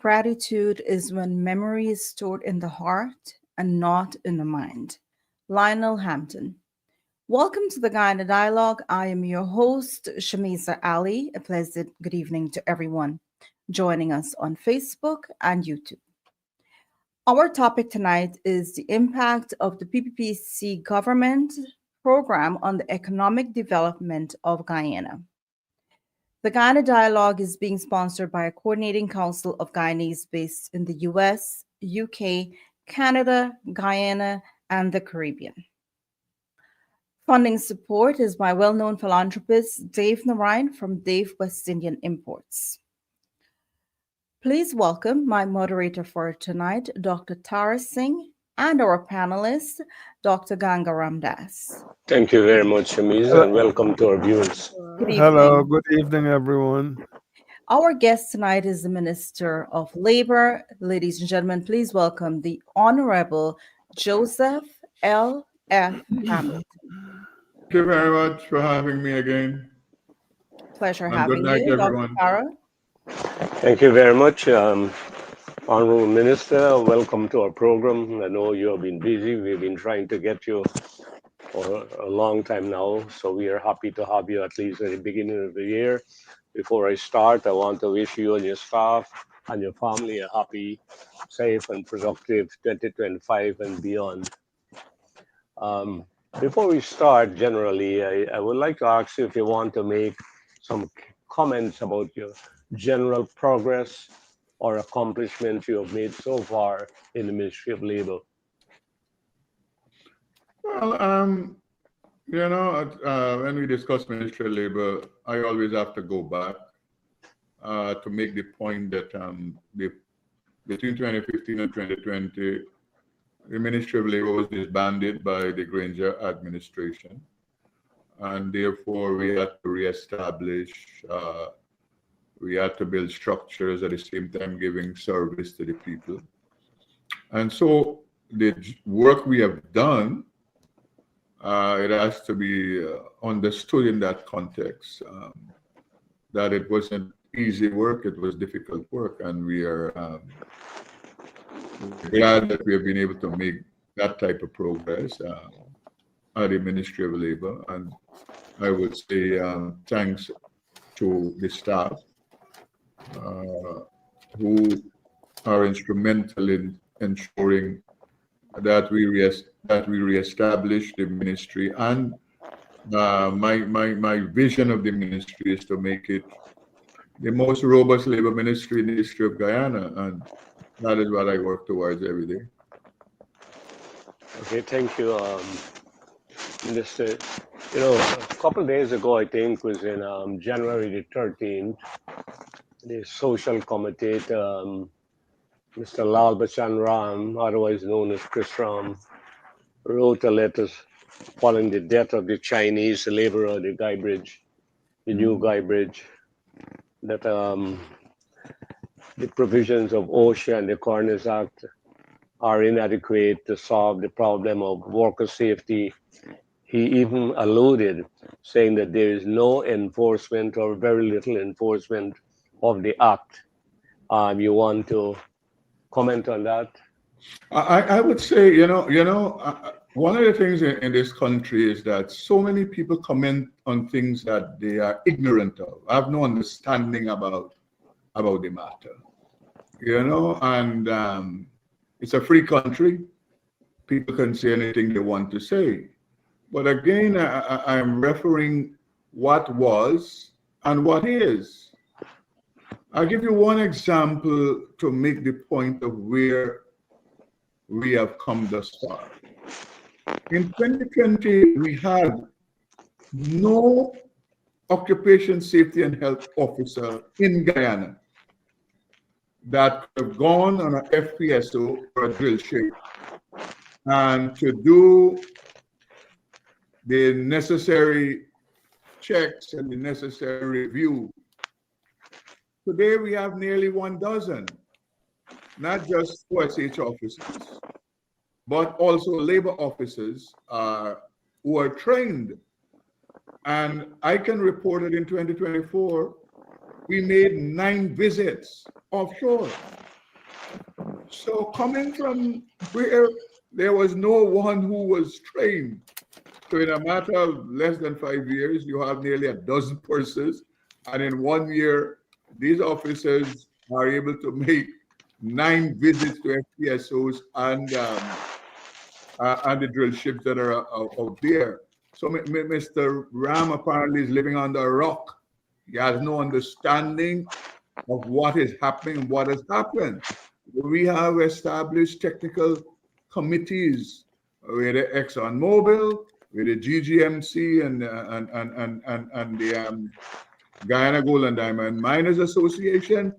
Gratitude is when memory is stored in the heart and not in the mind. Lionel Hampton. Welcome to the Guyana Dialogue. I am your host, Shamisa Ali. A pleasant good evening to everyone joining us on Facebook and YouTube. Our topic tonight is the impact of the PPPC government program on the economic development of Guyana. The Guyana Dialogue is being sponsored by a coordinating council of Guyanese based in the US, UK, Canada, Guyana, and the Caribbean. Funding support is by well-known philanthropist Dave Narayan from Dave West Indian Imports. Please welcome my moderator for tonight, Dr. Tara Singh, and our panelist, Dr. Ganga Ramdas. Thank you very much, Shamiz, and welcome to our viewers. Good evening. Hello, good evening, everyone. Our guest tonight is the Minister of Labor. Ladies and gentlemen, please welcome the Honorable Joseph L. F. Hamilton. Thank you very much for having me again. Pleasure And having good night, you, everyone. Dr. Tara. Thank you very much, Honorable Minister. Welcome to our program. I know you have been busy. We've been trying to get you for a long time now, so we are happy to have you at least at the beginning of the year. Before I start, I want to wish you and your staff and your family a happy, safe, and productive 2025 and beyond. Before we start, generally, I would like to ask you if you want to make some comments about your general progress or accomplishments you have made so far in the Ministry of Labor. Well, when we discuss Ministry of Labor, I always have to go back to make the point that between 2015 and 2020, the Ministry of Labor was disbanded by the Granger administration, and therefore we had to reestablish, we had to build structures at the same time giving service to the people. And so the work we have done, it has to be understood in that context, that it wasn't easy work, it was difficult work, and we are glad that we have been able to make that type of progress at the Ministry of Labor. And I would say thanks to the staff who are instrumental in ensuring that we reestablish the ministry. And my vision of the ministry is to make it the most robust labor ministry in the history of Guyana, and that is what I work towards every day. Okay, thank you, Minister. You know, a couple of days ago, I think was in January the 13th, the Social Committee, Mr. Lal Bachan Ram, otherwise known as Chris Ram, wrote a letter following the death of the Chinese laborer, the Guy Bridge, the new Guy Bridge, that the provisions of OSHA and the Coroner's Act are inadequate to solve the problem of worker safety. He even alluded, saying that there is no enforcement or very little enforcement of the act. You want to comment on that? I would say, one of the things in this country is that so many people comment on things that they are ignorant of, have no understanding about the matter, and it's a free country. People can say anything they want to say. But again, I am referring what was and what is. I'll give you one example to make the point of where we have come thus far. In 2020, we had no occupation safety and health officer in Guyana that could have gone on an FPSO or a drill ship and to do the necessary checks and the necessary review. Today we have nearly 12, not just OSH officers, but also labor officers who are trained. And I can report that in 2024, we made 9 visits offshore So coming from where there was no one who was trained, so in a matter of less than 5 years, you have nearly a dozen persons, and in 1 year, these officers are able to make 9 visits to FPSOs and the drill ships that are out there. So Mr. Ram apparently is living under a rock. He has no understanding of what is happening, what has happened. We have established technical committees with the ExxonMobil, with the GGMC and the Guyana Gold and Diamond Miners Association.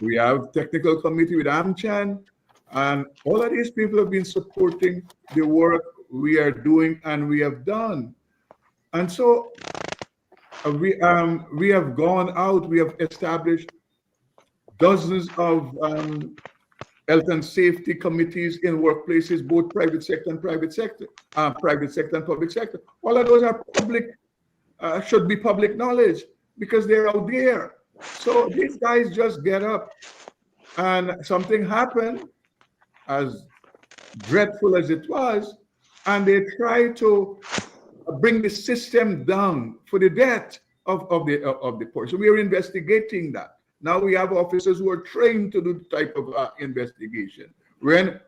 We have technical committee with AmCham, and all of these people have been supporting the work we are doing and we have done. And so we have gone out, we have established dozens of health and safety committees in workplaces, both private sector and public sector. All of those are public, should be public knowledge because they're out there. So these guys just get up and something happened, as dreadful as it was, and they try to bring the system down for the death of the person. So we are investigating that. Now we have officers who are trained to do the type of investigation. When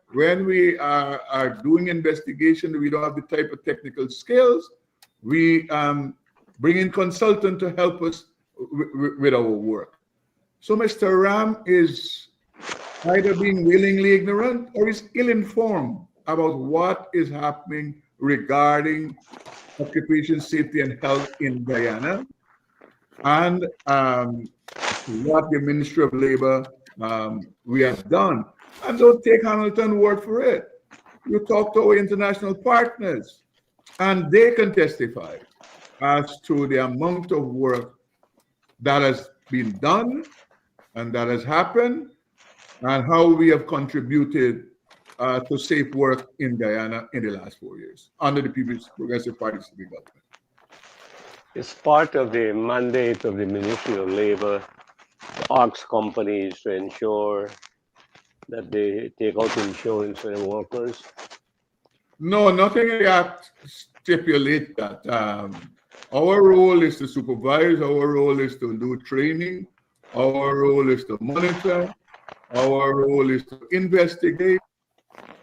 we are doing investigation, we don't have the type of technical skills. We bring in consultant to help us with our work. So Mr. Ram is either being willingly ignorant or is ill-informed about what is happening regarding occupation safety and health in Guyana, and what the Ministry of Labor we have done. And don't take Hamilton's word for it. You talk to our international partners, and they can testify as to the amount of work that has been done and that has happened, and how we have contributed to safe work in Guyana in the last 4 years under the People's Progressive Party city government. It's part of the mandate of the Ministry of Labor to ask companies to ensure that they take out insurance for the workers. No, nothing in the act stipulate that. Our role is to supervise, our role is to do training, our role is to monitor, our role is to investigate,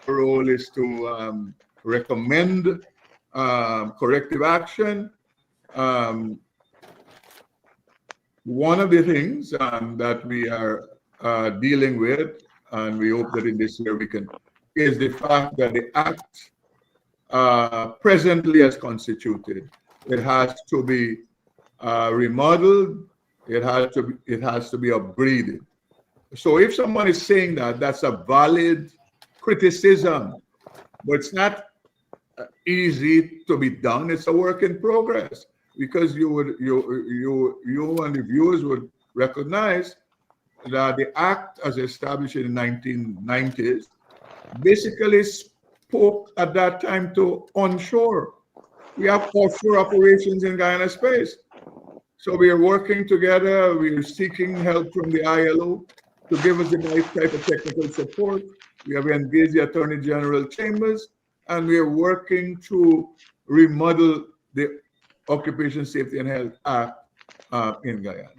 our role is to recommend corrective action. One of the things that we are dealing with, and we hope that in this year we can, is the fact that the Act presently as constituted, it has to be remodeled, it has to be upgraded. So if someone is saying that, that's a valid criticism, but it's not easy to be done. It's a work in progress, because you and the viewers would recognize that the Act, as established in the 1990s, basically spoke at that time to onshore. We have offshore operations in Guyana space. So we are working together. We are seeking help from the ILO to give us the right type of technical support. We have engaged the Attorney General Chambers, and we are working to remodel the Occupation Safety and Health Act in Guyana.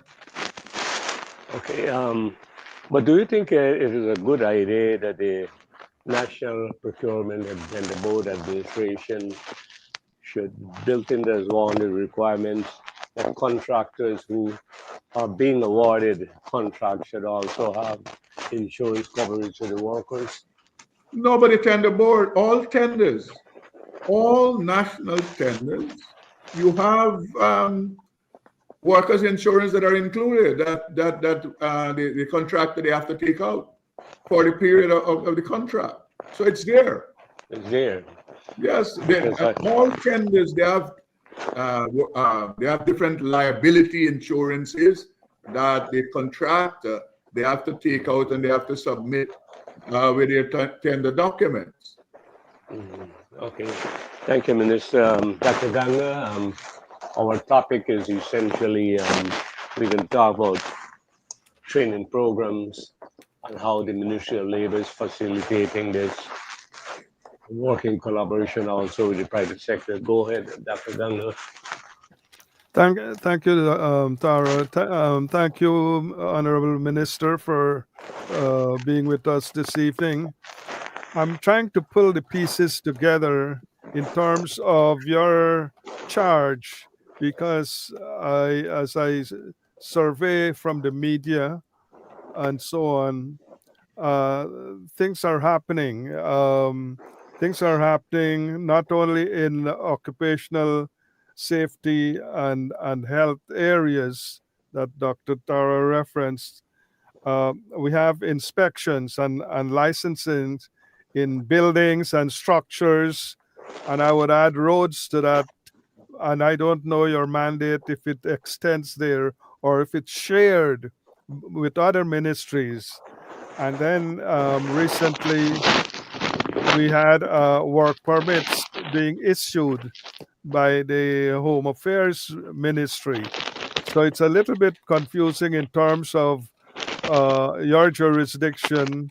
Okay, but do you think it is a good idea that the National Procurement and the Board Administration should build in as one of the requirements that contractors who are being awarded contracts should also have insurance coverage for the workers? No, but the tender board, all tenders, all national tenders, you have workers' insurance that are included, that the contractor they have to take out for the period of the contract. So it's there. It's there. Yes, all tenders, they have different liability insurances that the contractor they have to take out and they have to submit with their tender documents. Okay, thank you, Minister. Dr. Ganga, our topic is essentially we can talk about training programs, and how the Ministry of Labor is facilitating this working collaboration also with the private sector. Go ahead, Dr. Ganga. Thank you, Tara. Thank you, Honorable Minister, for being with us this evening. I'm trying to pull the pieces together in terms of your charge, because as I survey from the media and so on, uh, things are happening. Things are happening not only in occupational safety and health areas that Dr. Tara referenced. We have inspections and licensing in buildings and structures, and I would add roads to that. And I don't know your mandate, if it extends there or if it's shared with other ministries. And then recently, we had work permits being issued by the Home Affairs Ministry. So it's a little bit confusing in terms of your jurisdiction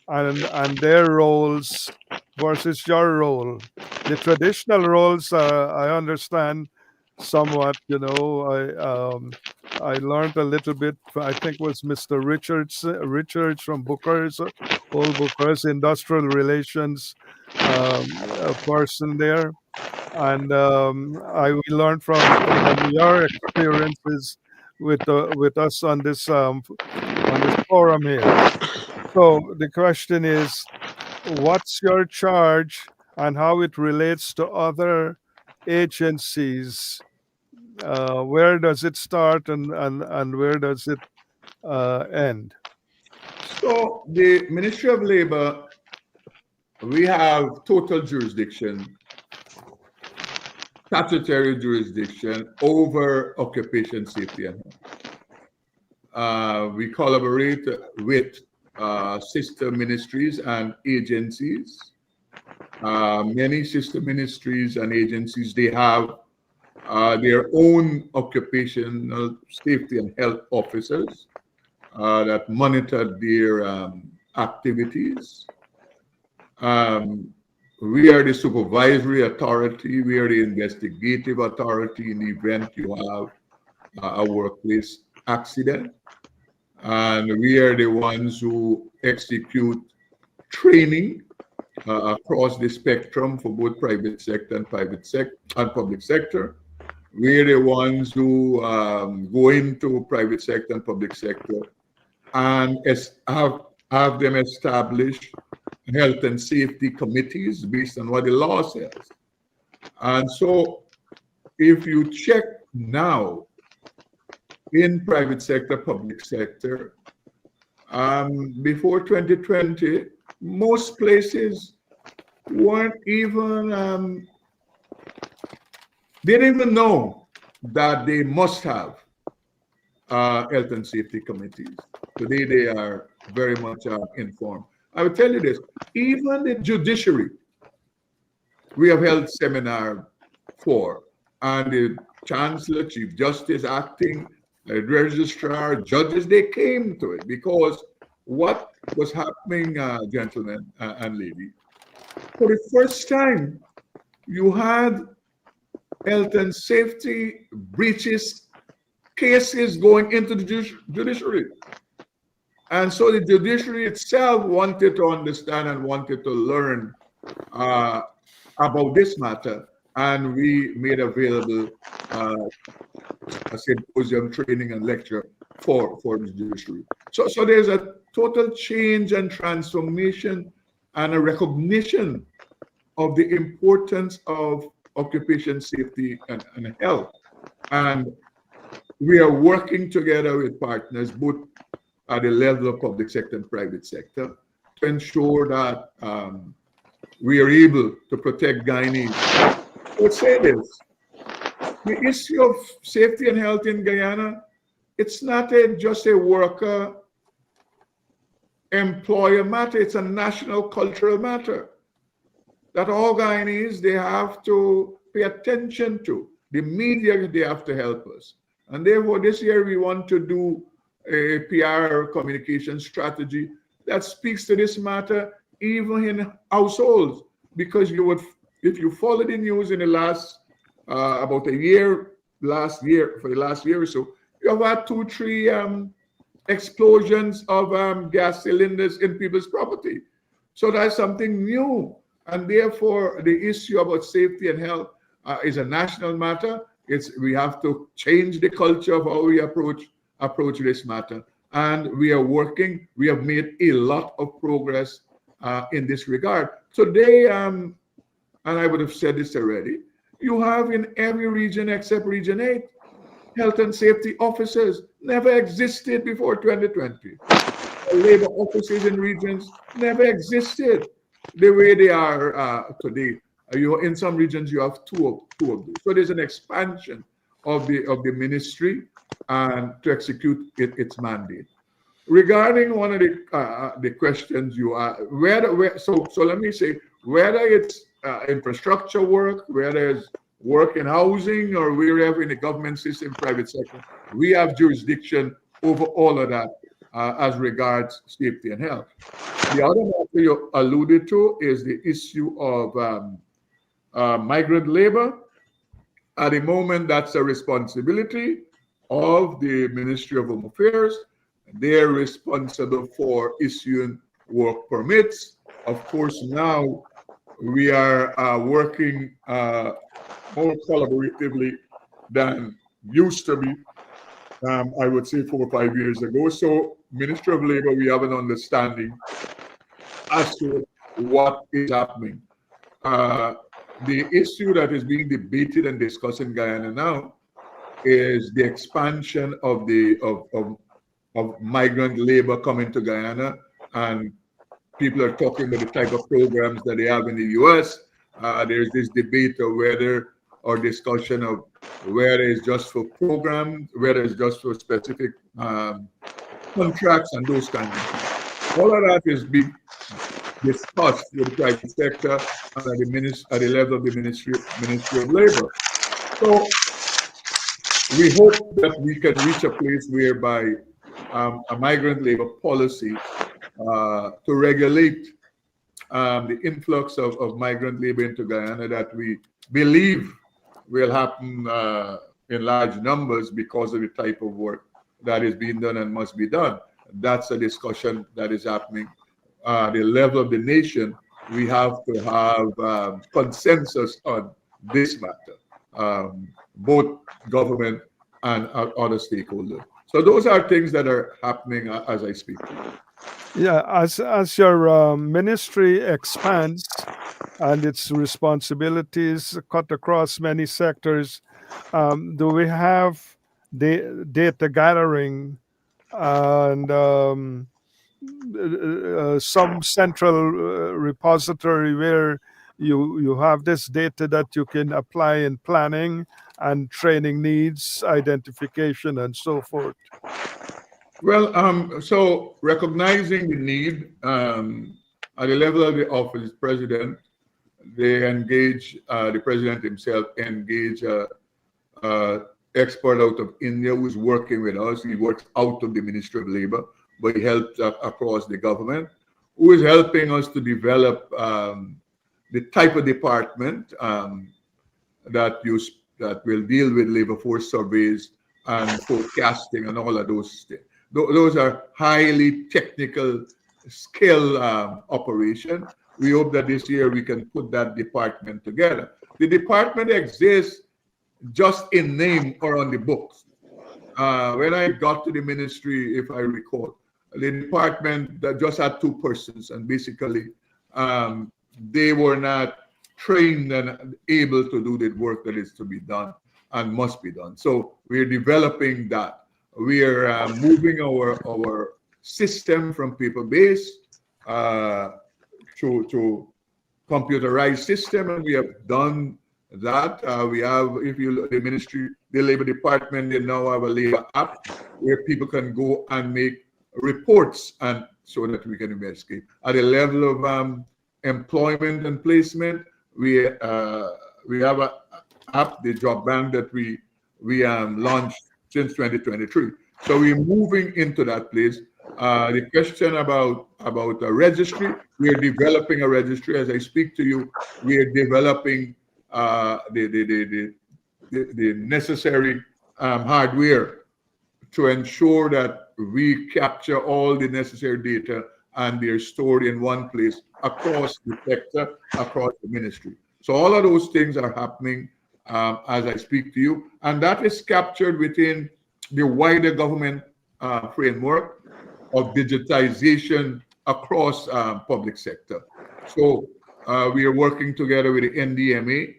and their roles versus your role. The traditional roles, I understand somewhat. I learned a little bit. I think it was Mr. Richards from Booker's, old Booker's industrial relations person there, and we learned from your experiences with us on this forum here. So the question is, what's your charge and how it relates to other agencies? Where does it start and where does it end? So the Ministry of Labor, we have total jurisdiction, statutory jurisdiction over occupation safety and health. We collaborate with sister ministries and agencies. Many sister ministries and agencies, they have their own occupational safety and health officers that monitor their activities. We are the supervisory authority. We are the investigative authority in the event you have a workplace accident. And we are the ones who execute training across the spectrum for both private sector and public sector. We're the ones who go into private sector and public sector and have them establish health and safety committees based on what the law says. And so if you check now in private sector, public sector, before 2020, most places weren't even, they didn't even know that they must have health and safety committees. Today, they are very much informed. I will tell you this, even the judiciary, we have held seminar for, and the Chancellor, Chief Justice acting, the registrar, judges, they came to it because what was happening, gentlemen and ladies, for the first time, you had health and safety breaches cases going into the judiciary. And so the judiciary itself wanted to understand and wanted to learn about this matter. And we made available a symposium, training, and lecture for the judiciary. So there's a total change and transformation and a recognition of the importance of occupation safety and health. And we are working together with partners, both at the level of public sector and private sector, to ensure that we are able to protect Guyanese. I would say this, the issue of safety and health in Guyana, it's not just a worker employer matter, it's a national cultural matter that all Guyanese, they have to pay attention to. The media, they have to help us. And therefore, this year we want to do a PR communication strategy that speaks to this matter, even in households, because you would, if you follow the news in the last about a year, for the last year or so, you have had 2-3 explosions of gas cylinders in people's property. So that's something new, and therefore the issue about safety and health is a national matter. We have to change the culture of how we approach this matter, and we are working. We have made a lot of progress in this regard. Today, and I would have said this already, you have in every region except Region 8, health and safety officers. Never existed before 2020. Labor offices in regions never existed the way they are today. In some regions you have two of those. So there's an expansion of the ministry and to execute its mandate. Regarding one of the questions you asked, so let me say, whether it's infrastructure work, whether it's work in housing, or wherever in the government system, private sector, we have jurisdiction over all of that as regards safety and health. The other matter you alluded to is the issue of migrant labor. At the moment, that's a responsibility of the Ministry of Home Affairs. They're responsible for issuing work permits. Of course, now we are working more collaboratively than used to be, I would say 4 or 5 years ago. So, Ministry of Labor, we have an understanding as to what is happening. The issue that is being debated and discussed in Guyana now is the expansion of migrant labor coming to Guyana, and people are talking about the type of programs that they have in the US. There's this debate of or discussion of whether it's just for programs, whether it's just for specific contracts and those kinds of things. All of that is being discussed with the private sector and at the level of the Ministry of Labor. So we hope that we can reach a place whereby a migrant labor policy to regulate the influx of migrant labor into Guyana that we believe will happen in large numbers because of the type of work that is being done and must be done. That's a discussion that is happening. The level of the nation, we have to have consensus on this matter, both government and other stakeholders. So those are things that are happening as I speak. Yeah, as your ministry expands and its responsibilities cut across many sectors, do we have data gathering and some central repository where you have this data that you can apply in planning and training needs, identification, and so forth? Well, so recognizing the need at the level of the office president, they engage, the president himself engage expert out of India who's working with us. He works out of the Ministry of Labor, but he helps across the government, who is helping us to develop the type of department that will deal with labor force surveys and forecasting and all of those things. Those are highly technical skill operation. We hope that this year we can put that department together. The department exists just in name or on the books. When I got to the ministry, if I recall, the department that just had 2 persons, and basically they were not trained and able to do the work that is to be done and must be done. So we're developing that. We are moving our system from paper-based to computerized system, and we have done that. We have, if you look at the ministry, the labor department, they now have a labor app where people can go and make reports, and so that we can investigate. At the level of employment and placement, we have an app, the job bank, that we launched since 2023. So we're moving into that place. The question about a registry, we are developing a registry. As I speak to you, we are developing the necessary hardware to ensure that we capture all the necessary data and they're stored in one place across the sector, across the ministry. So all of those things are happening as I speak to you, and that is captured within the wider government framework of digitization across public sector. So we are working together with the NDMA,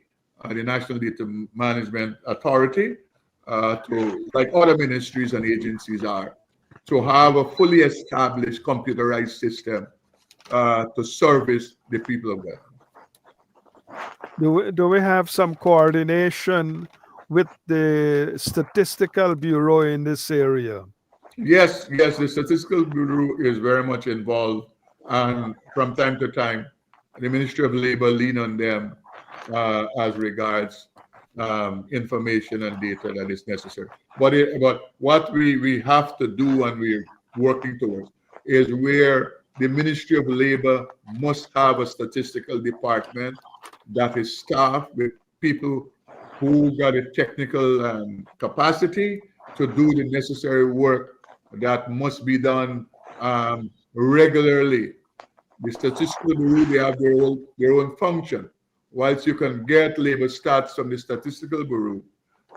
the National Data Management Authority, to, like other ministries and agencies are, to have a fully established computerized system to service the people of Ghana. Do we have some coordination with the Statistical Bureau in this area? Yes, the Statistical Bureau is very much involved, and from time to time, the Ministry of Labor lean on them as regards information and data that is necessary. But what we have to do and we're working towards is where the Ministry of Labor must have a statistical department that is staffed with people who got a technical capacity to do the necessary work that must be done regularly. The Statistical Bureau, they have their own function. Whilst you can get labor stats from the Statistical Bureau,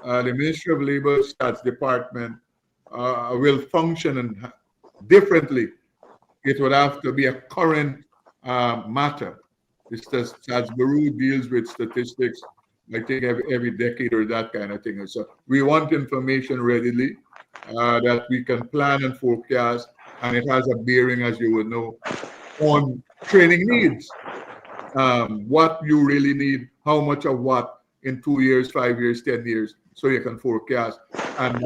the Ministry of Labor Stats Department will function differently. It would have to be a current matter. The Stats Bureau deals with statistics, I think, every decade or that kind of thing. So we want information readily that we can plan and forecast, and it has a bearing, as you would know, on training needs. What you really need, how much of what in 2 years, 5 years, 10 years, so you can forecast, and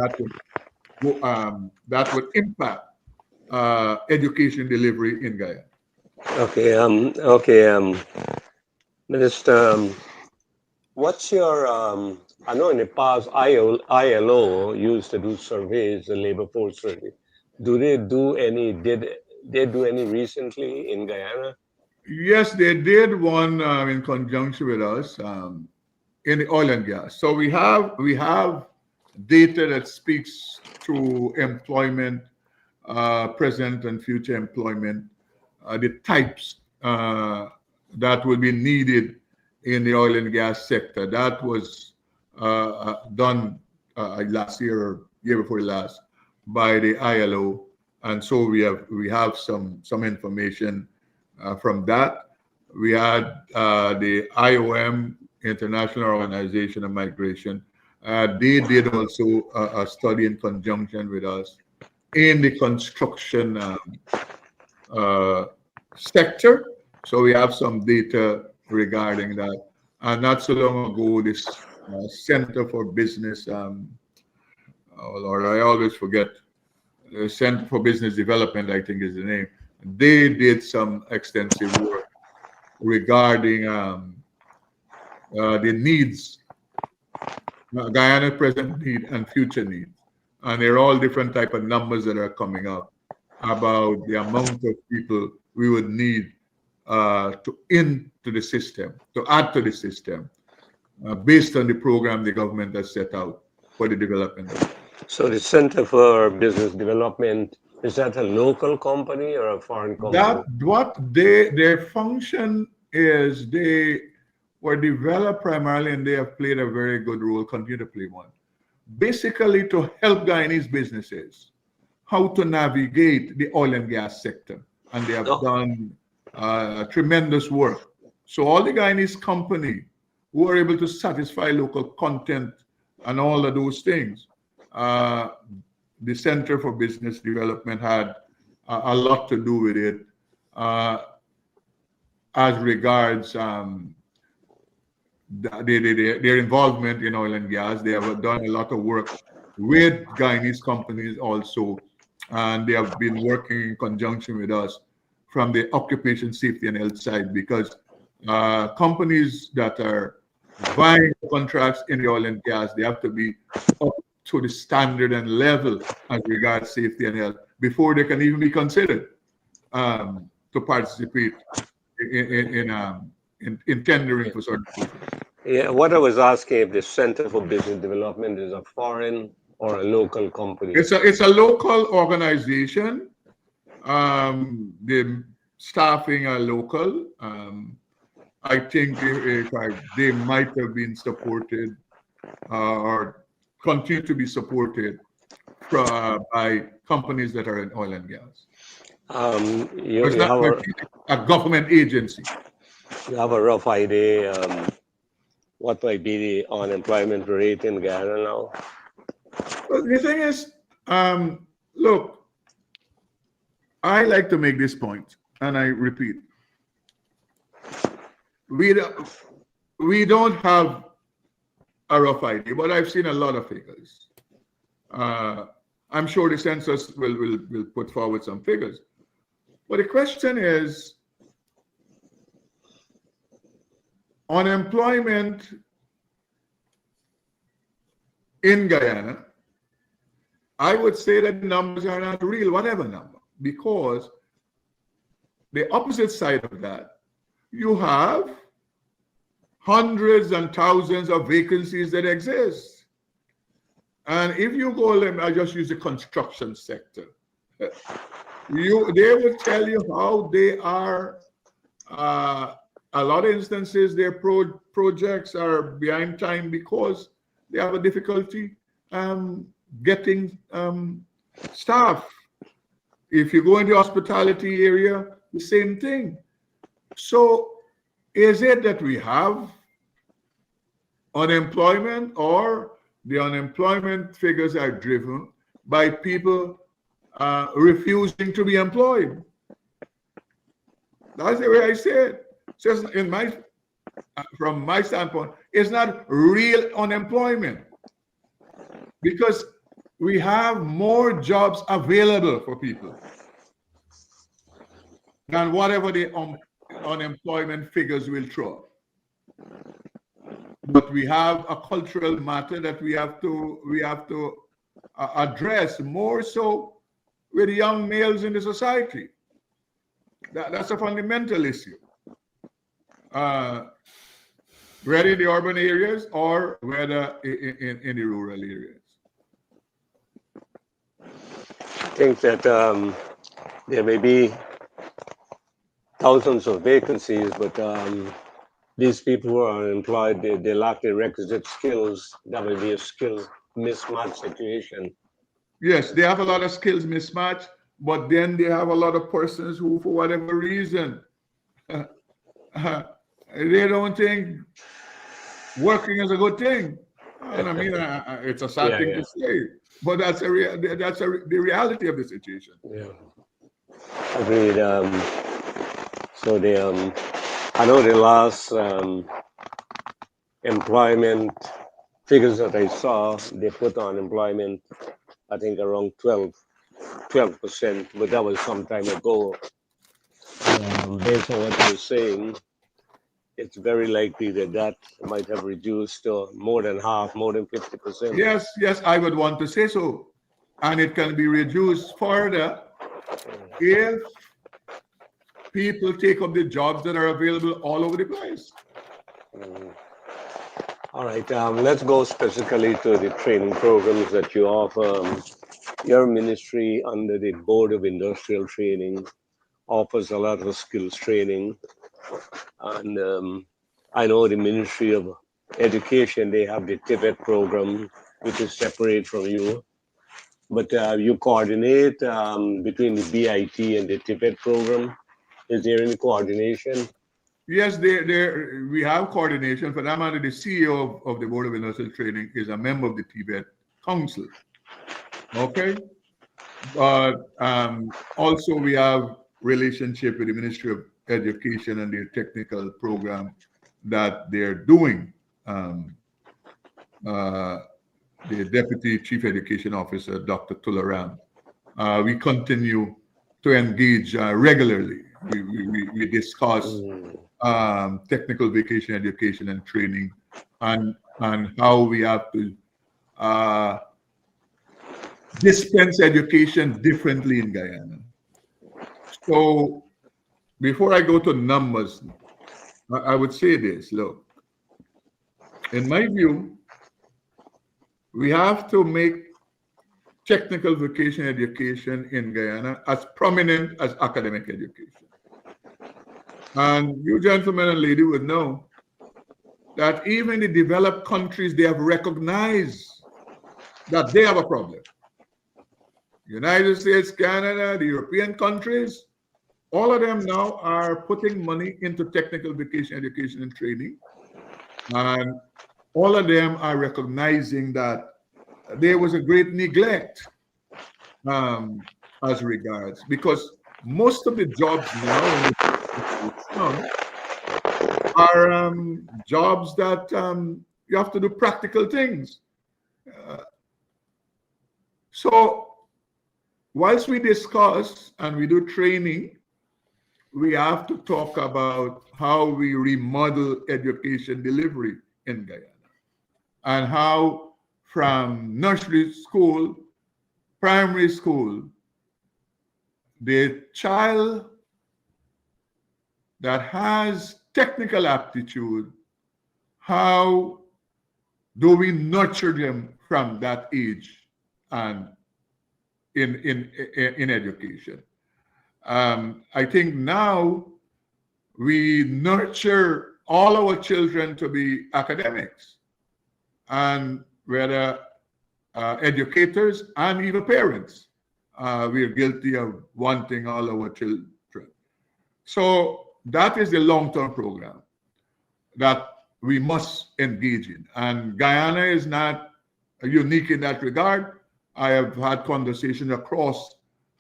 that would impact education delivery in Guyana. Okay, Minister, what's your, I know in the past ILO used to do surveys, the labor force survey. Did they do any recently in Guyana? Yes, they did one in conjunction with us in the oil and gas. So we have data that speaks to employment, present and future employment, the types that will be needed in the oil and gas sector. That was done last year or year before last by the ILO, and so we have some information from that. We had the IOM, International Organization of Migration. They did also a study in conjunction with us in the construction sector. So we have some data regarding that. And not so long ago, this Center for Business, oh Lord, I always forget, the Center for Business Development, I think is the name. They did some extensive work regarding the needs, Guyana present need and future needs. And they're all different type of numbers that are coming up about the amount of people we would need to add to the system, based on the program the government has set out for the development. So the Center for Business Development, is that a local company or a foreign company? Their function is, they were developed primarily, and they have played a very good role, continue to play one, basically to help Guyanese businesses how to navigate the oil and gas sector. And they have done tremendous work. So all the Guyanese company who are able to satisfy local content and all of those things, the Center for Business Development had a lot to do with it as regards their involvement in oil and gas. They have done a lot of work with Guyanese companies also, and they have been working in conjunction with us from the occupation safety and health side, because companies that are buying contracts in the oil and gas, they have to be up to the standard and level as regards safety and health before they can even be considered to participate in tendering for certain programs. Yeah, what I was asking if the Center for Business Development is a foreign or a local company. It's a local organization. The staffing are local. I think they might have been supported or continue to be supported by companies that are in oil and gas. It's not a government agency. You have a rough idea what might be the unemployment rate in Guyana now? Well, the thing is, look, I like to make this point, and I repeat, we don't have a rough idea, but I've seen a lot of figures. I'm sure the census will put forward some figures. But the question is, unemployment in Guyana, I would say that the numbers are not real, whatever number, because the opposite side of that, you have hundreds and thousands of vacancies that exist. And if you go, I just use the construction sector. They will tell you how they are, a lot of instances, their projects are behind time because they have a difficulty getting staff. If you go into the hospitality area, the same thing. So is it that we have unemployment, or the unemployment figures are driven by people refusing to be employed? That's the way I say it. So from my standpoint, it's not real unemployment, because we have more jobs available for people than whatever the unemployment figures will throw. But we have a cultural matter that we have to address more so with young males in the society. That's a fundamental issue. Whether in the urban areas or whether in the rural areas. I think that there may be thousands of vacancies, but these people who are unemployed, they lack the requisite skills. That will be a skill mismatch situation. Yes, they have a lot of skills mismatch, but then they have a lot of persons who, for whatever reason, they don't think working is a good thing. And I mean, it's a sad thing to say, but that's the reality of the situation. Yeah, agreed. So I know the last employment figures that I saw, they put on employment, I think around 12%, but that was some time ago. Based on what you're saying, it's very likely that might have reduced to more than half, more than 50%. Yes, I would want to say so. And it can be reduced further if people take up the jobs that are available all over the place. All right, let's go specifically to the training programs that you offer. Your ministry under the Board of Industrial Training offers a lot of skills training. And I know the Ministry of Education, they have the Tibet program, which is separate from you. But you coordinate between the BIT and the Tibet program. Is there any coordination? Yes, we have coordination. For that matter, the CEO of the Board of Industrial Training is a member of the Tibet Council. Okay? But also we have relationship with the Ministry of Education and their technical program that they're doing. The Deputy Chief Education Officer, Dr. Tularam. We continue to engage regularly. We discuss technical vocational education and training, and how we have to dispense education differently in Guyana. So before I go to numbers, I would say this, look, in my view, we have to make technical vocational education in Guyana as prominent as academic education. And you gentlemen and lady would know that even the developed countries, they have recognized that they have a problem. United States, Canada, the European countries, all of them now are putting money into technical vocational education and training. And all of them are recognizing that there was a great neglect as regards, because most of the jobs now are jobs that you have to do practical things. So whilst we discuss and we do training, we have to talk about how we remodel education delivery in Guyana, and how from nursery school, primary school, the child that has technical aptitude, how do we nurture them from that age and in education? I think now we nurture all our children to be academics, and whether educators and even parents, we are guilty of wanting all our children. So that is the long-term program that we must engage in. And Guyana is not unique in that regard. I have had conversations across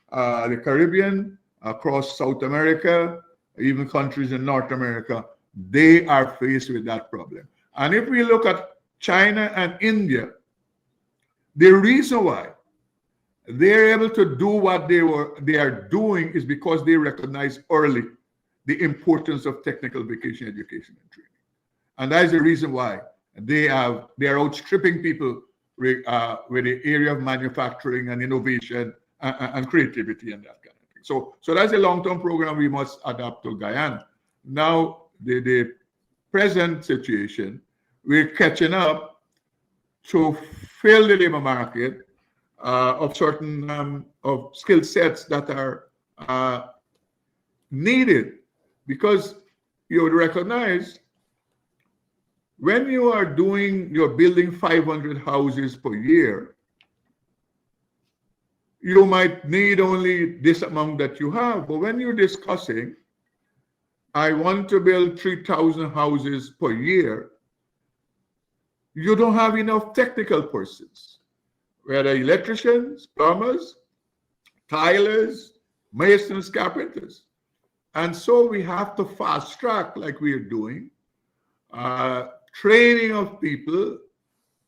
the Caribbean, across South America, even countries in North America. They are faced with that problem. And if we look at China and India, the reason why they're able to do what they are doing is because they recognize early the importance of technical vocational education and training. And that is the reason why they are outstripping people with the area of manufacturing and innovation and creativity and that kind of thing. So that's a long-term program we must adapt to Guyana. Now, the present situation, we're catching up to fill the labor market of certain of skill sets that are needed, because you would recognize when you're building 500 houses per year, you might need only this amount that you have. But when you're discussing, I want to build 3,000 houses per year, you don't have enough technical persons, whether electricians, plumbers, tilers, masons, carpenters. And so we have to fast track, like we are doing, training of people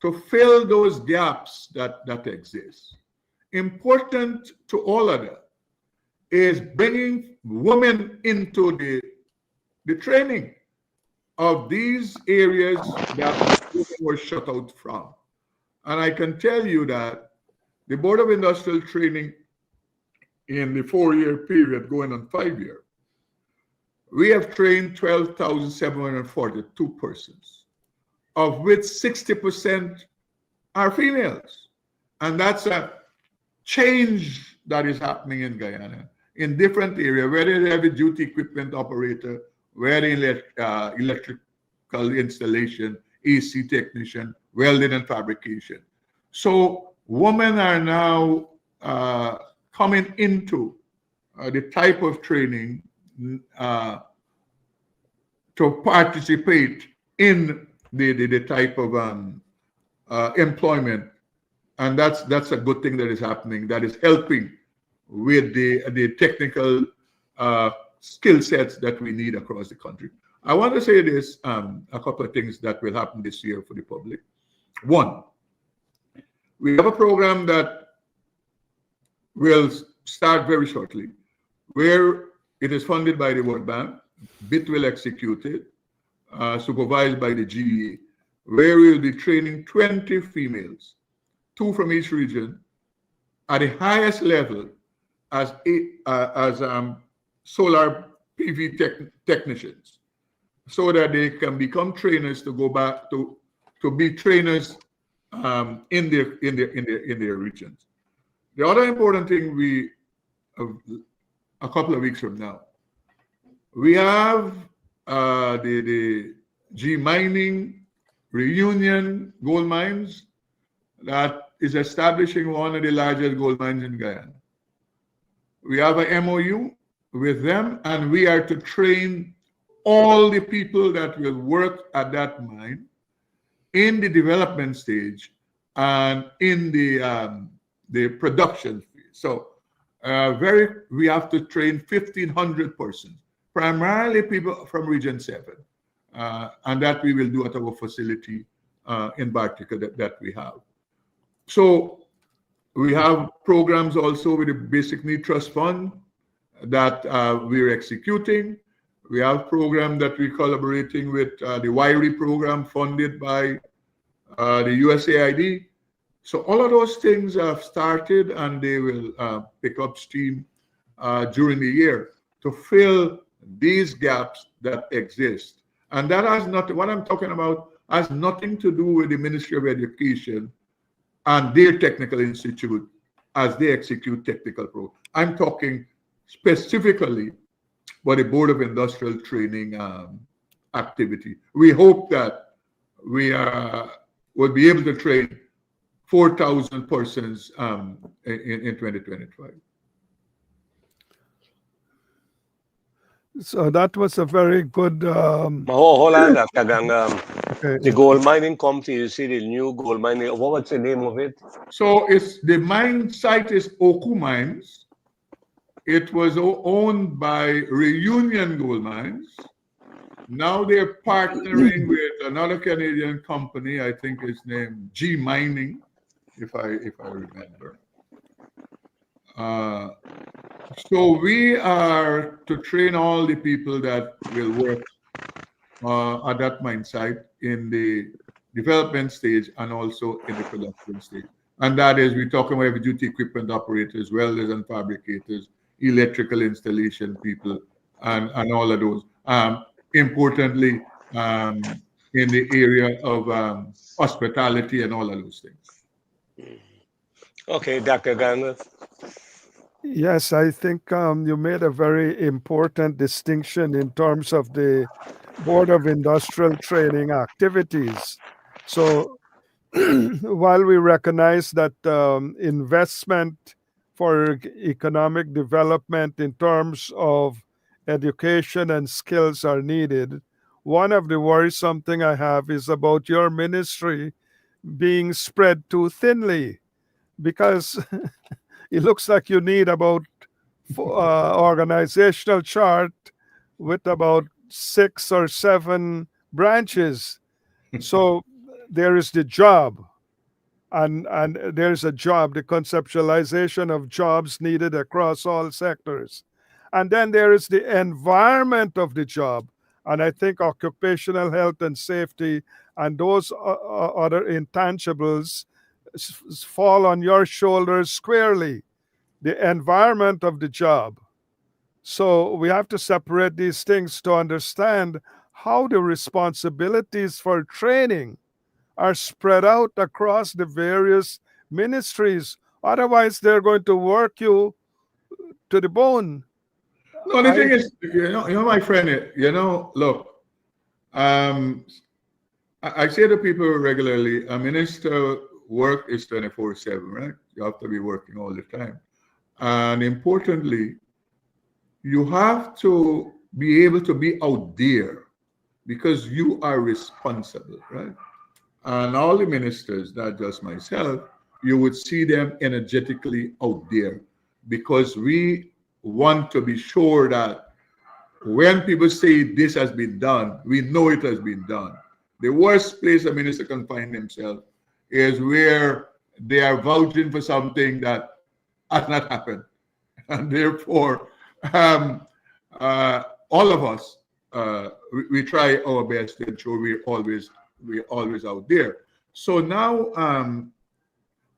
to fill those gaps that exist. Important to all of that is bringing women into the training of these areas that women were shut out from. And I can tell you that the Board of Industrial Training, in the 4-year period going on 5-year, we have trained 12,742 persons, of which 60% are females. And that's a change that is happening in Guyana in different areas, whether they have a duty equipment operator, whether electrical installation, AC technician, welding and fabrication. So women are now coming into the type of training to participate in the type of employment, and that's a good thing that is happening. That is helping with the technical skill sets that we need across the country. I want to say this: a couple of things that will happen this year for the public. One, we have a program that will start very shortly, where it is funded by the World Bank. BIT will execute it, supervised by the GEA, where we will be training 20 females, 2 from each region, at the highest level as solar PV technicians, so that they can become trainers to go back to be trainers in their regions. The other important thing, a couple of weeks from now, we have the G Mining Reunion gold mines that is establishing one of the largest gold mines in Guyana. We have an MOU with them, and we are to train all the people that will work at that mine in the development stage and in the production phase. So we have to train 1,500 persons, primarily people from Region 7, and that we will do at our facility in Bartica that we have. So we have programs also with the Basic Need Trust Fund that we're executing. We have program that we're collaborating with the WIRI program funded by the USAID. So all of those things have started, and they will pick up steam during the year to fill these gaps that exist. And that has nothing, what I'm talking about has nothing to do with the Ministry of Education and their technical institute as they execute technical programs. I'm talking specifically about the Board of Industrial Training activity. We hope that we will be able to train 4,000 persons in 2025. So that was a very good. Hold on, Dr. Gang. Okay. The gold mining company, you see the new gold mining, what's the name of it? So it's the mine site is Oku Mines. It was owned by Reunion Gold Mines. Now they're partnering with another Canadian company, I think it's named G Mining, if I remember. So we are to train all the people that will work at that mine site in the development stage and also in the production stage. And that is, we're talking about heavy-duty equipment operators, welders and fabricators, electrical installation people, and all of those. Importantly, in the area of hospitality and all of those things. Okay, Dr. Gang. Yes, I think you made a very important distinction in terms of the Board of Industrial Training activities. So while we recognize that investment for economic development in terms of education and skills are needed, one of the worrisome thing I have is about your ministry being spread too thinly, because it looks like you need about organizational chart with about 6 or 7 branches. So there is the job, and there's a job, the conceptualization of jobs needed across all sectors. And then there is the environment of the job. And I think occupational health and safety and those other intangibles fall on your shoulders squarely, the environment of the job. So we have to separate these things to understand how the responsibilities for training are spread out across the various ministries. Otherwise, they're going to work you to the bone. No, the thing is, my friend, look, I say to people regularly, a minister work is 24/7, right? You have to be working all the time. And importantly, you have to be able to be out there because you are responsible, right? And all the ministers, not just myself, you would see them energetically out there because we want to be sure that when people say this has been done, we know it has been done. The worst place a minister can find himself is where they are vouching for something that has not happened. And therefore, all of us, we try our best to ensure we're always out there. So now,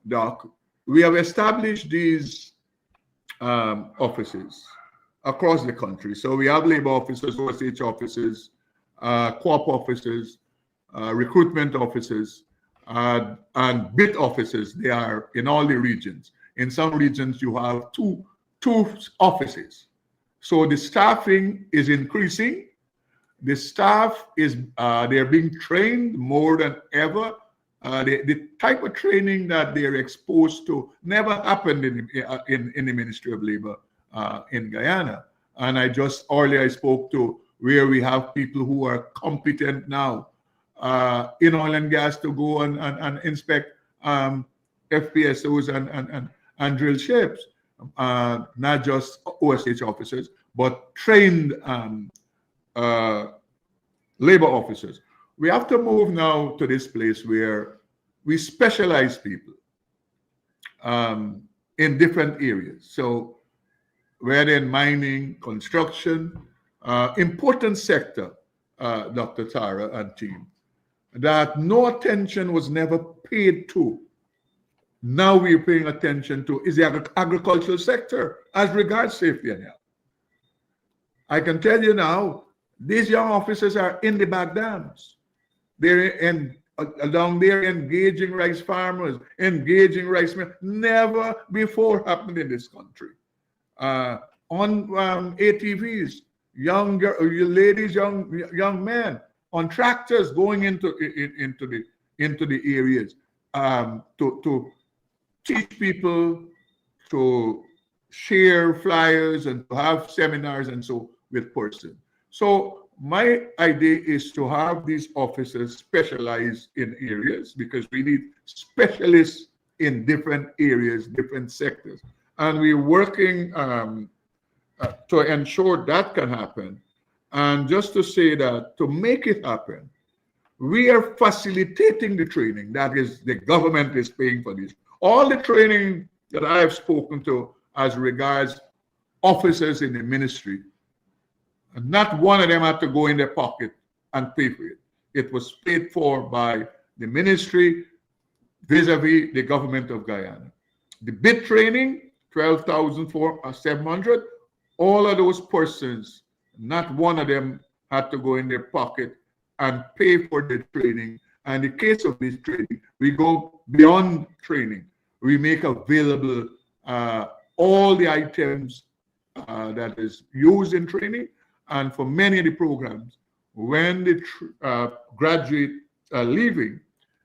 Doc, we have established these offices across the country. So we have labor officers, OSH offices, co-op offices, recruitment offices, and bid offices. They are in all the regions. In some regions, you have two offices. So the staffing is increasing. The staff is they're being trained more than ever. The type of training that they're exposed to never happened in the Ministry of Labor in Guyana. And earlier I spoke to where we have people who are competent now in oil and gas to go and inspect FPSOs and drill ships, not just OSH officers, but trained labor officers. We have to move now to this place where we specialize people in different areas. So whether in mining, construction, important sector, Dr. Tara and team, that no attention was never paid to. Now we're paying attention to is the agricultural sector as regards safety and health. I can tell you now, these young officers are in the back dams. They're along there engaging rice farmers, engaging rice mills. Never before happened in this country. On ATVs, young ladies, young men on tractors going into the areas to teach people, to share flyers and to have seminars and so with persons. So my idea is to have these officers specialize in areas because we need specialists in different areas, different sectors. And we're working to ensure that can happen. And just to say that, to make it happen, we are facilitating the training. That is, the government is paying for this. All the training that I have spoken to as regards officers in the ministry, not one of them had to go in their pocket and pay for it. It was paid for by the ministry vis-a-vis the government of Guyana. The bid training, 12,700, all of those persons, not one of them had to go in their pocket and pay for the training. And in the case of this training, we go beyond training. We make available all the items that is used in training. And for many of the programs, when the graduate are leaving,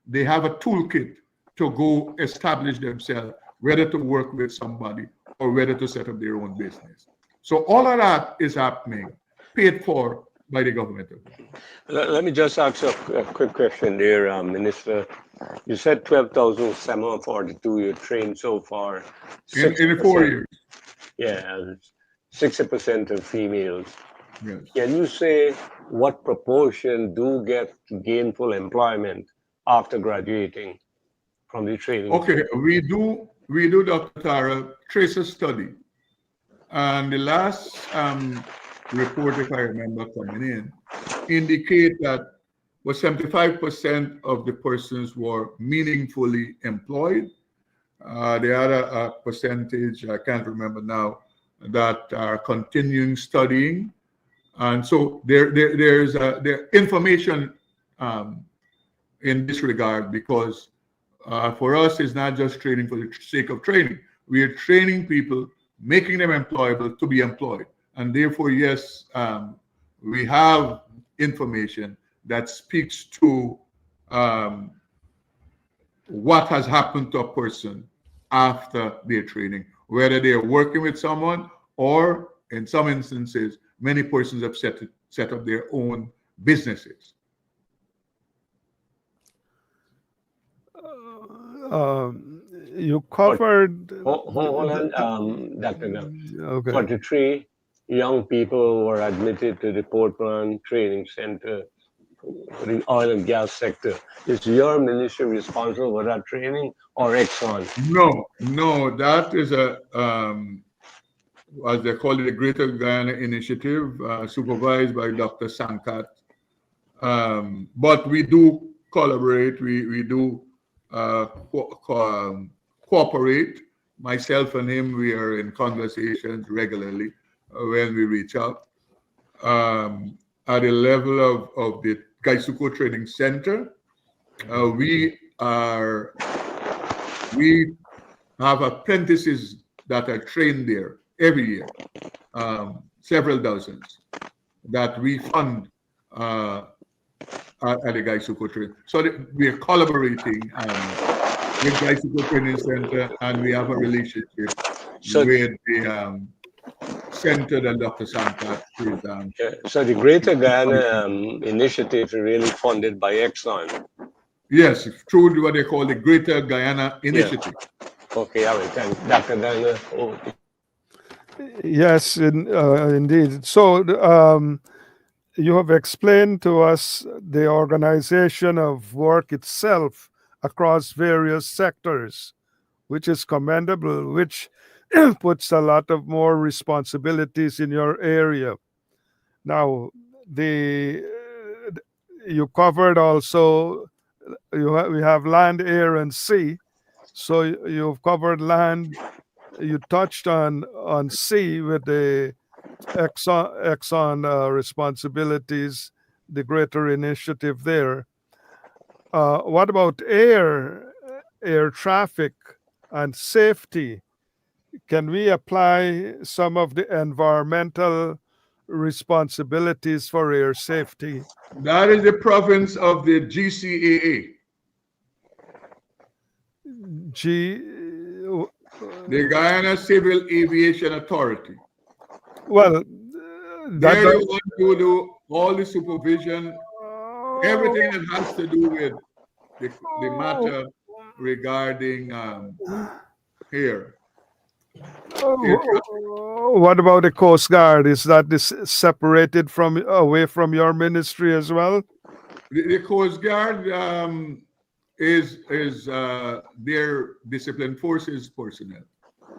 they have a toolkit to go establish themselves, whether to work with somebody or whether to set up their own business. So all of that is happening, paid for by the government. Let me just ask a quick question there, Minister. You said 12,742 you trained so far. In 4 years. Yeah, 60% of females. Yes. Can you say what proportion do get gainful employment after graduating from the training? Okay, we do, Dr. Tara, trace a study. And the last report, if I remember coming in, indicate that 75% of the persons were meaningfully employed. The other percentage, I can't remember now, that are continuing studying. And so there's information in this regard because for us, it's not just training for the sake of training. We are training people, making them employable to be employed. And therefore, yes, we have information that speaks to what has happened to a person after their training, whether they're working with someone or in some instances, many persons have set up their own businesses. You covered. Hold on, Dr. Okay. 43 young people were admitted to the Portland Training Center for the oil and gas sector. Is your ministry responsible for that training or Exxon? No, that is a as they call it, the Greater Guyana Initiative, supervised by Dr. Sankat. But we do collaborate, we do cooperate. Myself and him, we are in conversations regularly when we reach out. At the level of the Gaisuko Training Center, we have apprentices that are trained there every year, several dozens that we fund at the Gaisuko Training. So we are collaborating with Gaisuko Training Center, and we have a relationship with the center that Dr. Sankar is. So the Greater Guyana initiative is really funded by Exxon. Yes, through what they call the Greater Guyana Initiative. Yeah. Okay, all right. Thank Dr. Dana. Oh. Yes, indeed. So you have explained to us the organization of work itself across various sectors, which is commendable, which puts a lot of more responsibilities in your area. Now, you covered also, we have land, air, and sea. So you've covered land. You touched on sea with the Exxon responsibilities, the greater initiative there. What about air traffic and safety? Can we apply some of the environmental responsibilities for air safety? That is the province of the GCAA. The Guyana Civil Aviation Authority. Well, they're the ones who do all the supervision, everything that has to do with the matter regarding air. What about the Coast Guard? Is that separated away from your ministry as well? The Coast Guard is their disciplined forces personnel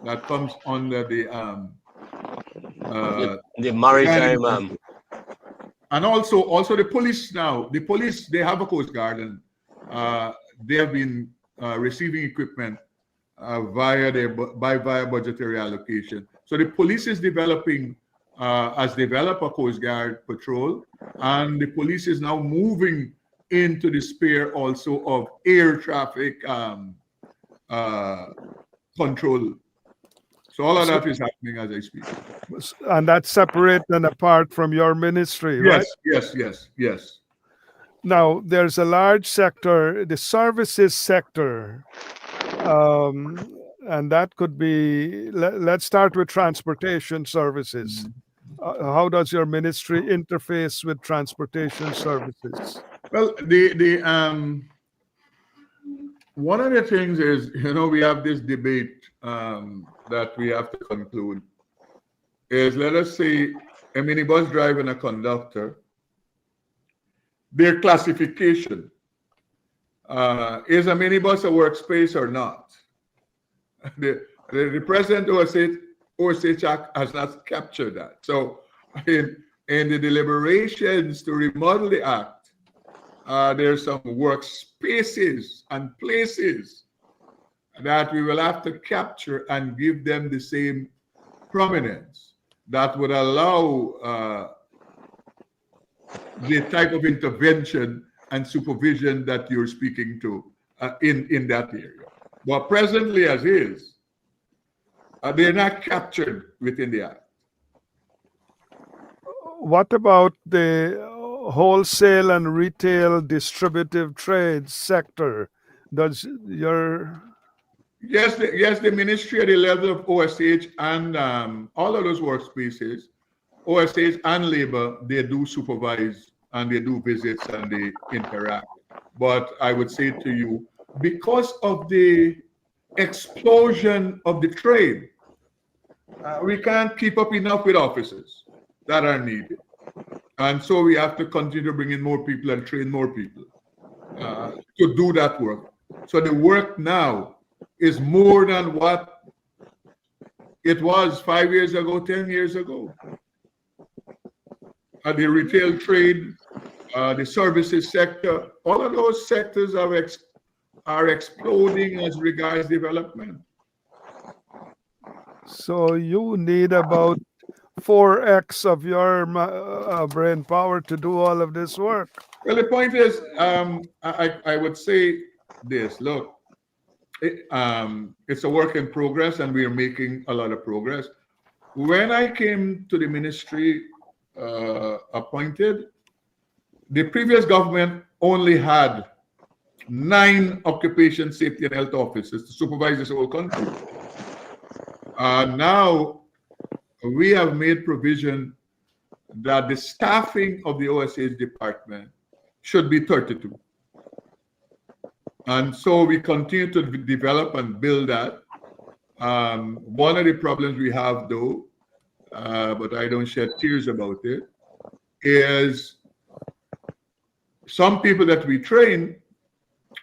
that comes under the maritime and also the police now. The police, they have a Coast Guard, and they have been receiving equipment via budgetary allocation. So the police is developing has developed a Coast Guard patrol, and the police is now moving into the sphere also of air traffic control. So all of that is happening as I speak. And that's separate and apart from your ministry, right? Yes. Now, there's a large sector, the services sector, and that could be, let's start with transportation services. How does your ministry interface with transportation services? Well, one of the things is, we have this debate that we have to conclude is, let us say, a minibus driver and a conductor, their classification. Is a minibus a workspace or not? The present OSH Act has not captured that. So in the deliberations to remodel the Act, there's some workspaces and places that we will have to capture and give them the same prominence that would allow the type of intervention and supervision that you're speaking to in that area. But presently as is, they're not captured within the Act. What about the wholesale and retail distributive trade sector? Does your... Yes, the ministry at the level of OSH and all of those workspaces, OSH and labor, they do supervise and they do visits and they interact. But I would say to you, because of the explosion of the trade, we can't keep up enough with officers that are needed. And so we have to continue to bring in more people and train more people to do that work. So the work now is more than what it was 5 years ago, 10 years ago. The retail trade, the services sector, all of those sectors are exploding as regards development. So you need about 4x of your brain power to do all of this work. Well, the point is, I would say this. Look, it's a work in progress, and we are making a lot of progress. When I came to the ministry appointed, the previous government only had 9 occupation safety and health officers to supervise this whole country. Now, we have made provision that the staffing of the OSH department should be 32. And so we continue to develop and build that. One of the problems we have, though, but I don't shed tears about it, is some people that we train,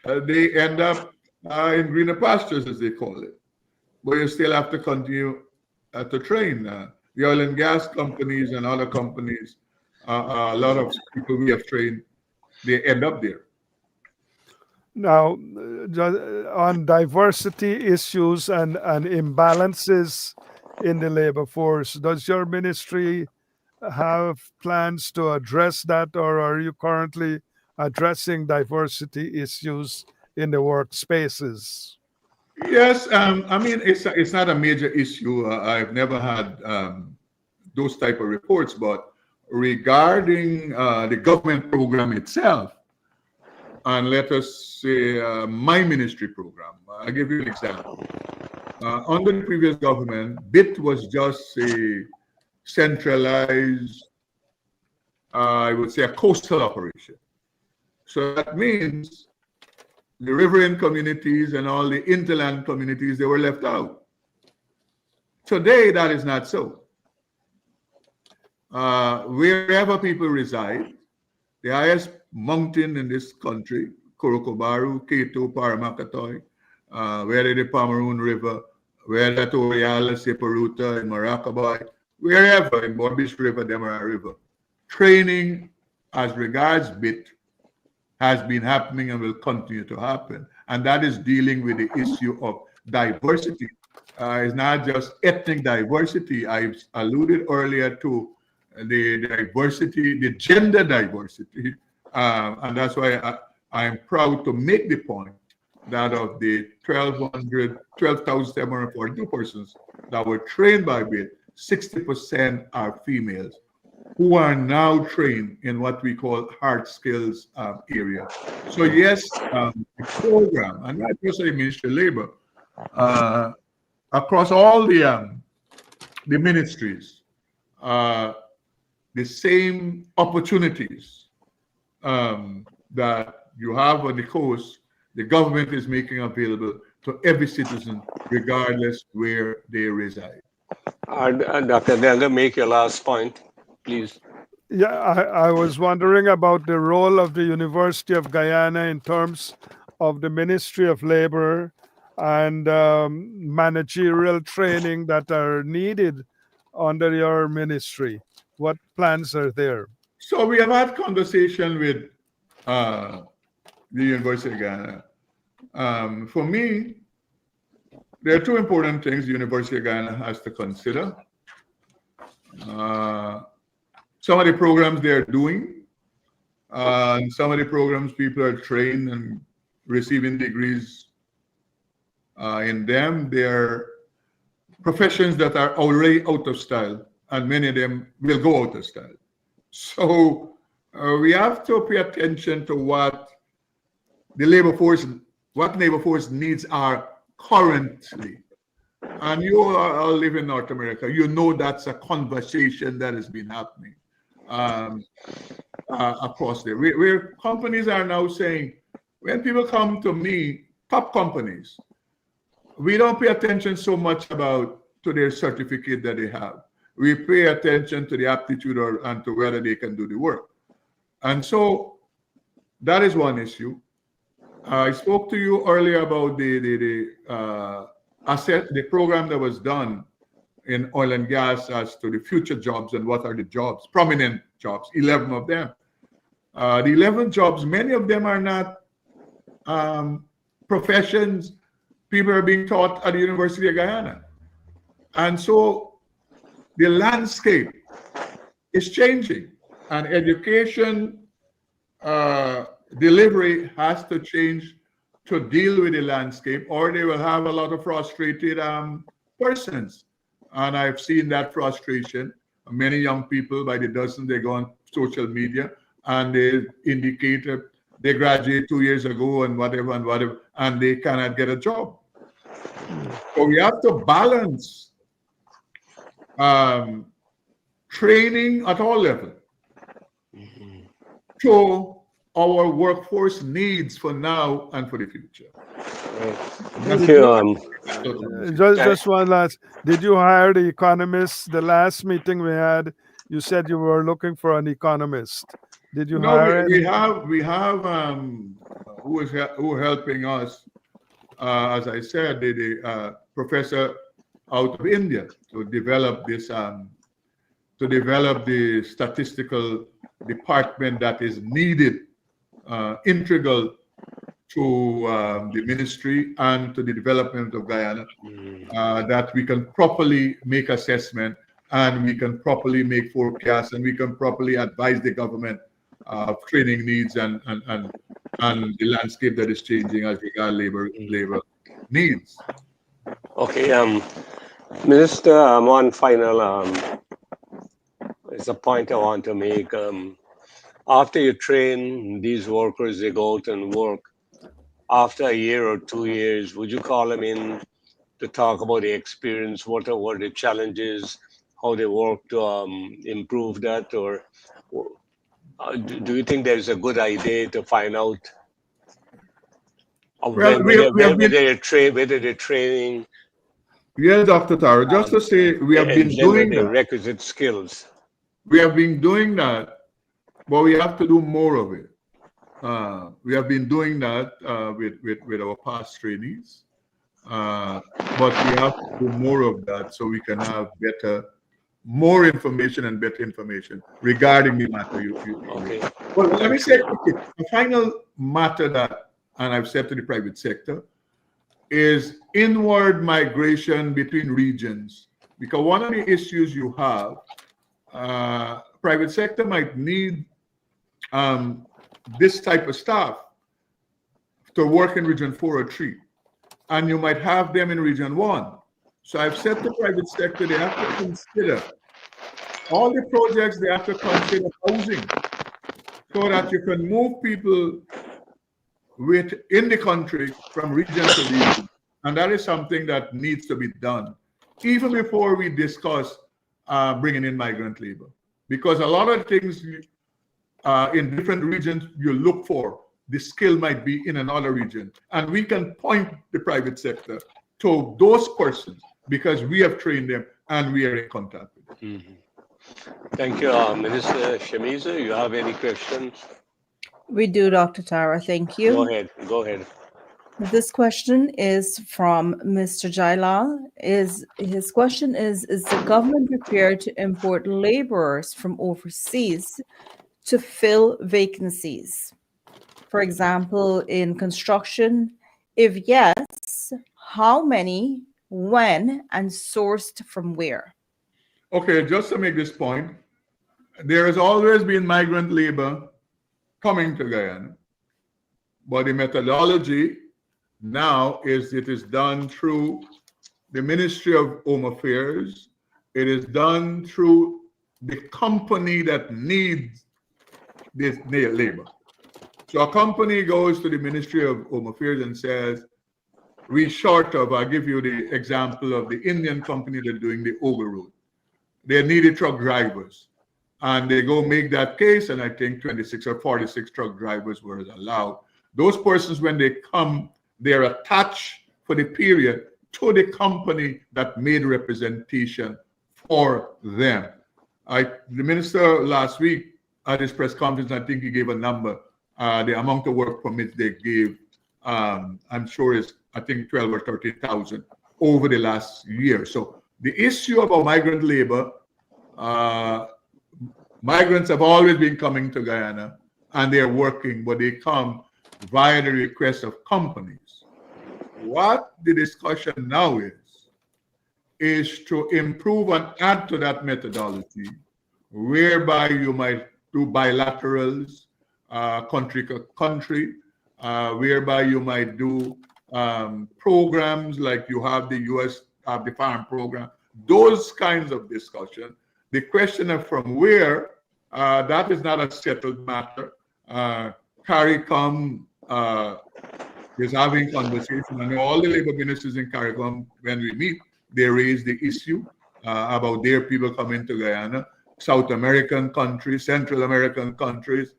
they end up in greener pastures, as they call it. But you still have to continue to train. The oil and gas companies and other companies, a lot of people we have trained, they end up there. Now, on diversity issues and imbalances in the labor force, does your ministry have plans to address that, or are you currently addressing diversity issues in the workspaces? Yes, I mean, it's not a major issue. I've never had those type of reports, but regarding the government program itself, and let us say my ministry program, I'll give you an example. Under the previous government, BIT was just a centralized, I would say, a coastal operation. So that means the riverine communities and all the interland communities, they were left out. Today, that is not so. Wherever people reside, the highest mountain in this country, Korokobaru, Keto, Paramakatoy, whether the Pomeroon River, whether Toriala, Separuta, in Maracaibo, wherever in Borbish River, Demerara River, training as regards BIT has been happening and will continue to happen. And that is dealing with the issue of diversity. It's not just ethnic diversity. I alluded earlier to the diversity, the gender diversity. And that's why I am proud to make the point that of the 12,742 persons that were trained by BIT, 60% are females who are now trained in what we call hard skills area. So yes, the program, and not just the Ministry of Labor, across all the ministries, the same opportunities that you have on the coast, the government is making available to every citizen, regardless where they reside. Dr. Delga, make your last point, please. Yeah, I was wondering about the role of the University of Guyana in terms of the Ministry of Labor and managerial training that are needed under your ministry. What plans are there? So we have had conversation with the University of Guyana. For me, there are 2 important things the University of Guyana has to consider. Some of the programs they're doing, and some of the programs people are trained and receiving degrees in them, they're professions that are already out of style, and many of them will go out of style. So we have to pay attention to what the labor force needs are currently. And you all live in North America. You know that's a conversation that has been happening across there. Where companies are now saying, when people come to me, top companies, we don't pay attention so much to their certificate that they have. We pay attention to the aptitude and to whether they can do the work. And so that is one issue. I spoke to you earlier about the program that was done in oil and gas as to the future jobs and what are the jobs, prominent jobs, 11 of them. The 11 jobs, many of them are not professions people are being taught at the University of Guyana. And so the landscape is changing, and education delivery has to change to deal with the landscape, or they will have a lot of frustrated persons. And I've seen that frustration. Many young people, by the dozen, they go on social media and they indicate they graduated 2 years ago and whatever, and they cannot get a job. So we have to balance training at all levels to our workforce needs for now and for the future. Thank you. Just one last. Did you hire the economist? The last meeting we had, you said you were looking for an economist. Did you hire we have who is helping us, as I said, the professor out of India to develop this to develop the statistical department that is needed, integral to the ministry and to the development of Guyana, that we can properly make assessment and we can properly make forecasts and we can properly advise the government of training needs and the landscape that is changing as regard labor needs. Okay, Minister, one final is a point I want to make. After you train these workers, they go out and work. After a year or 2 years, would you call them in to talk about the experience? What are the challenges? How they work to improve that? Or do you think there's a good idea to find out whether they're training? Yes, Dr. Tara, just to say, we have been doing the that. requisite skills. We have been doing that, but we have to do more of it. We have been doing that with our past trainees, but we have to do more of that so we can have more information and better information regarding the matter. Okay. Well, let me say quickly, the final matter that, and I've said to the private sector, is inward migration between regions. Because one of the issues you have, private sector might need this type of staff to work in region 4 or 3, and you might have them in region 1. So I've said to private sector, they have to consider all the projects, they have to consider housing so that you can move people in the country from region to region. And that is something that needs to be done even before we discuss bringing in migrant labor. Because a lot of things in different regions you look for, the skill might be in another region. And we can point the private sector to those persons because we have trained them and we are in contact with them. Mm-hmm. Thank you. Minister Shamiza, you have any questions? We do, Dr. Tara. Thank you. Go ahead. This question is from Mr. Jailal. His question is the government prepared to import laborers from overseas to fill vacancies? For example, in construction, if yes, how many, when, and sourced from where? Okay, just to make this point, there has always been migrant labor coming to Guyana, but the methodology now is it is done through the Ministry of Home Affairs. It is done through the company that needs this labor. So a company goes to the Ministry of Home Affairs and says, we short of, I'll give you the example of the Indian company that's doing the overroad. They needed truck drivers. And they go make that case, and I think 26 or 46 truck drivers were allowed. Those persons, when they come, they're attached for the period to the company that made representation for them. The minister last week at his press conference, I think he gave a number. The amount of work permits they gave, I'm sure is, I think 12 or 13,000 over the last year. So the issue about migrant labor, migrants have always been coming to Guyana and they're working, but they come via the request of companies. What the discussion now is to improve and add to that methodology, whereby you might do bilaterals, country to country, whereby you might do programs like you have the U.S. The farm program, those kinds of discussion. The question of from where, that is not a settled matter. CARICOM is having conversation, and all the labor ministers in CARICOM, when we meet, they raise the issue about their people coming to Guyana, South American countries, Central American countries.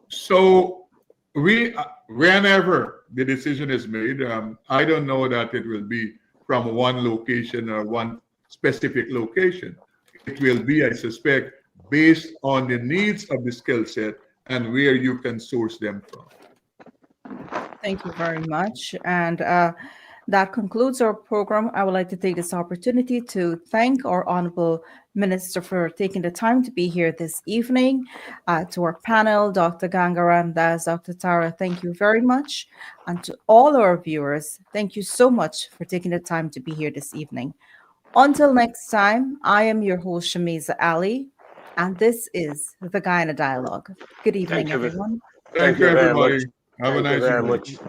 So whenever the decision is made, I don't know that it will be from one location or one specific location. It will be, I suspect, based on the needs of the skill set and where you can source them from. Thank you very much. And that concludes our program. I would like to take this opportunity to thank our Honorable Minister for taking the time to be here this evening. To our panel, Dr. Gangaran, Dr. Tara, thank you very much. And to all our viewers, thank you so much for taking the time to be here this evening. Until next time, I am your host, Shamiza Ali, and this is the Guyana Dialogue. Good evening, everyone. Thank you, very much. everybody. Have a nice evening.